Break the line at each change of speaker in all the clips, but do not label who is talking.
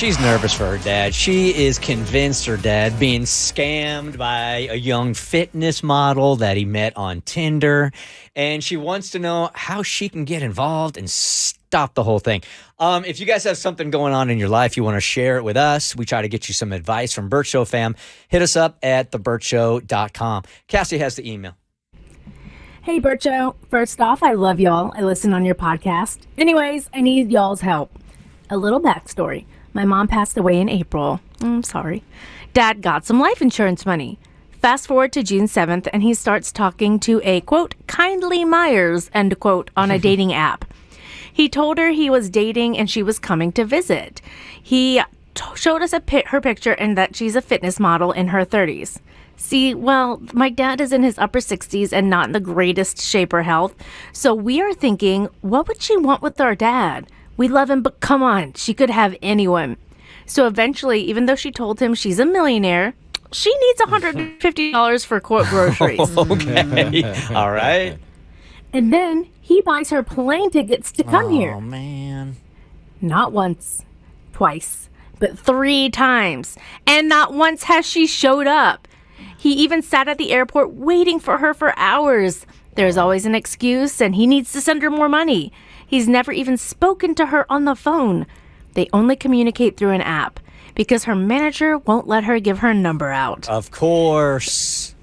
She's nervous for her dad. She is convinced her dad being scammed by a young fitness model that he met on Tinder. And she wants to know how she can get involved and stop the whole thing. If you guys have something going on in your life, you want to share it with us. We try to get you some advice from Bert Show fam. Hit us up at thebertshow.com. Cassie has the email.
Hey, Bert Show. First off, I love y'all. I listen on your podcast. Anyways, I need y'all's help. A little backstory. My mom passed away in April. I'm sorry. Dad got some life insurance money. Fast forward to June 7th, and he starts talking to a, quote, kindly Myers, end quote, on a dating app. He told her he was dating and she was coming to visit. He showed us her picture and that she's a fitness model in her 30s. See, well, my dad is in his upper 60s and not in the greatest shape or health. So we are thinking, what would she want with our dad? We love him, but come on, she could have anyone. So eventually, even though she told him she's a millionaire, she needs $150 for quote groceries.
Okay. All right.
And then he buys her plane tickets to come here.
Oh, man.
Not once, twice, but 3 times. And not once has she showed up. He even sat at the airport waiting for her for hours. There's always an excuse, and he needs to send her more money. He's never even spoken to her on the phone. They only communicate through an app because her manager won't let her give her number out.
Of course.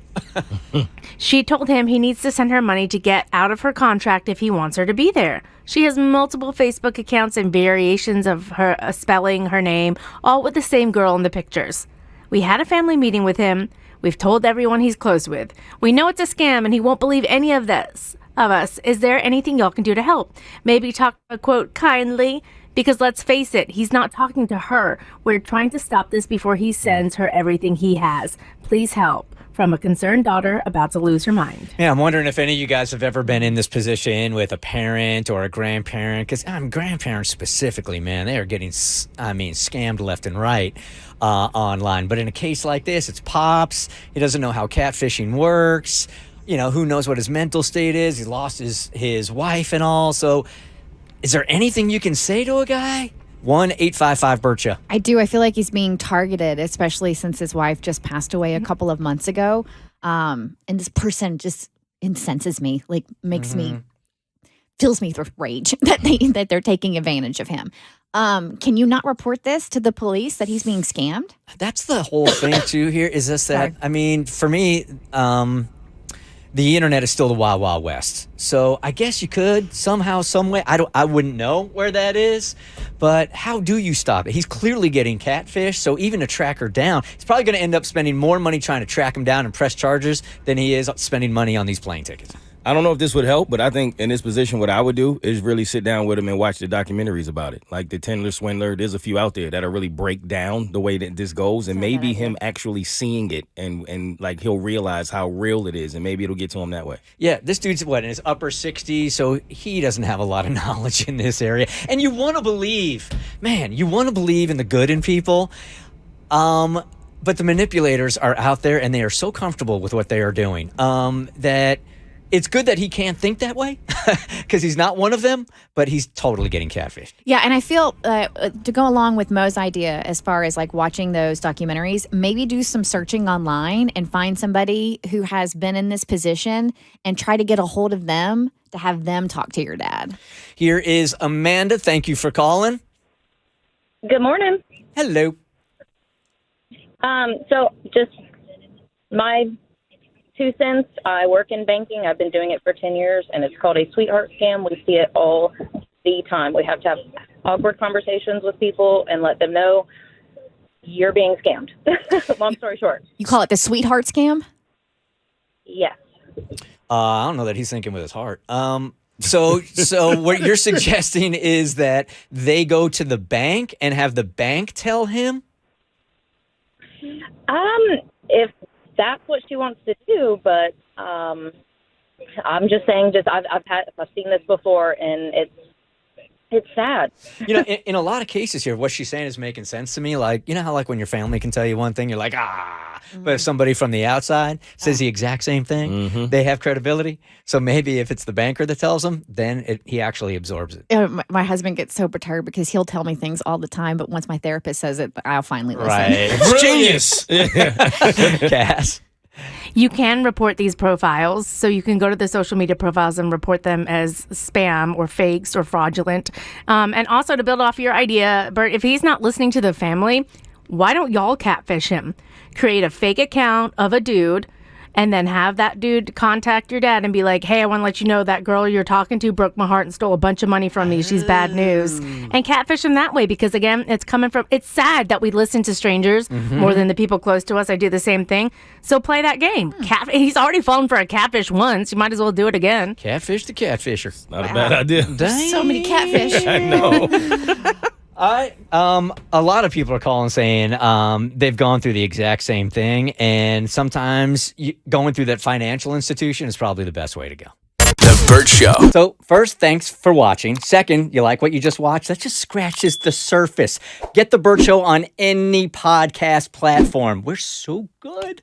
She told him he needs to send her money to get out of her contract if he wants her to be there. She has multiple Facebook accounts and variations of her spelling her name, all with the same girl in the pictures. We had a family meeting with him. We've told everyone he's close with. We know it's a scam and he won't believe any of this. Of us. Is there anything y'all can do to help? Maybe talk, quote, kindly, because let's face it, he's not talking to her. We're trying to stop this before he sends her everything he has. Please help. From a concerned daughter about to lose her mind.
Yeah, I'm wondering if any of you guys have ever been in this position with a parent or a grandparent, because grandparents specifically, man, they are getting, scammed left and right online. But in a case like this, it's Pops. He doesn't know how catfishing works. You know, who knows what his mental state is. He lost his wife and all. So is there anything you can say to a guy? 1-855-BERTCHA.
I do. I feel like he's being targeted, especially since his wife just passed away a couple of months ago. And this person just incenses me, like fills me with rage that they're taking advantage of him. Can you not report this to the police that he's being scammed?
That's the whole thing too here is this that,
Sorry.
I mean, for me, the internet is still the Wild Wild West. So I guess you could somehow, some way. I wouldn't know where that is, but how do you stop it? He's clearly getting catfish, so even to track her down, he's probably going to end up spending more money trying to track him down and press charges than he is spending money on these plane tickets.
I don't know if this would help, but I think in this position, what I would do is really sit down with him and watch the documentaries about it. Like the Tinder Swindler, there's a few out there that'll really break down the way that this goes, and maybe him actually seeing it and like he'll realize how real it is, and maybe it'll get to him that way.
Yeah, this dude's in his upper 60s, so he doesn't have a lot of knowledge in this area. And you want to believe, in the good in people. But the manipulators are out there, and they are so comfortable with what they are doing that it's good that he can't think that way because he's not one of them, but he's totally getting catfished.
Yeah, and I feel to go along with Mo's idea as far as like watching those documentaries, maybe do some searching online and find somebody who has been in this position and try to get a hold of them to have them talk to your dad.
Here is Amanda. Thank you for calling.
Good morning.
Hello.
So just my 2 cents. I work in banking. I've been doing it for 10 years, and it's called a sweetheart scam. We see it all the time. We have to have awkward conversations with people and let them know you're being scammed. Long story short.
You call it the sweetheart scam?
Yes.
I don't know that he's thinking with his heart. So what you're suggesting is that they go to the bank and have the bank tell him?
If that's what she wants to do, but I'm just saying, I've seen this before, and It's sad.
In a lot of cases here, what she's saying is making sense to me. Like, how like when your family can tell you one thing, you're like, but if somebody from the outside says the exact same thing, they have credibility. So maybe if it's the banker that tells him, then he actually absorbs it.
My husband gets so perturbed because he'll tell me things all the time, but once my therapist says it, I'll finally listen.
Right.
Genius.
Cass.
You can report these profiles, so you can go to the social media profiles and report them as spam or fakes or fraudulent. And also to build off your idea, Bert, if he's not listening to the family, why don't y'all catfish him? Create a fake account of a dude and then have that dude contact your dad and be like, hey, I want to let you know that girl you're talking to broke my heart and stole a bunch of money from me. She's bad news. And catfish him that way because, again, it's sad that we listen to strangers more than the people close to us. I do the same thing. So play that game. He's already fallen for a catfish once. You might as well do it again.
Catfish the catfisher.
Not a bad idea.
Dang.
So many catfish.
I know.
A lot of people are calling saying they've gone through the exact same thing, and sometimes going through that financial institution is probably the best way to go.
The Bert Show.
So first, thanks for watching. Second, you like what you just watched? That just scratches the surface. Get the Bert Show on any podcast platform. We're so good.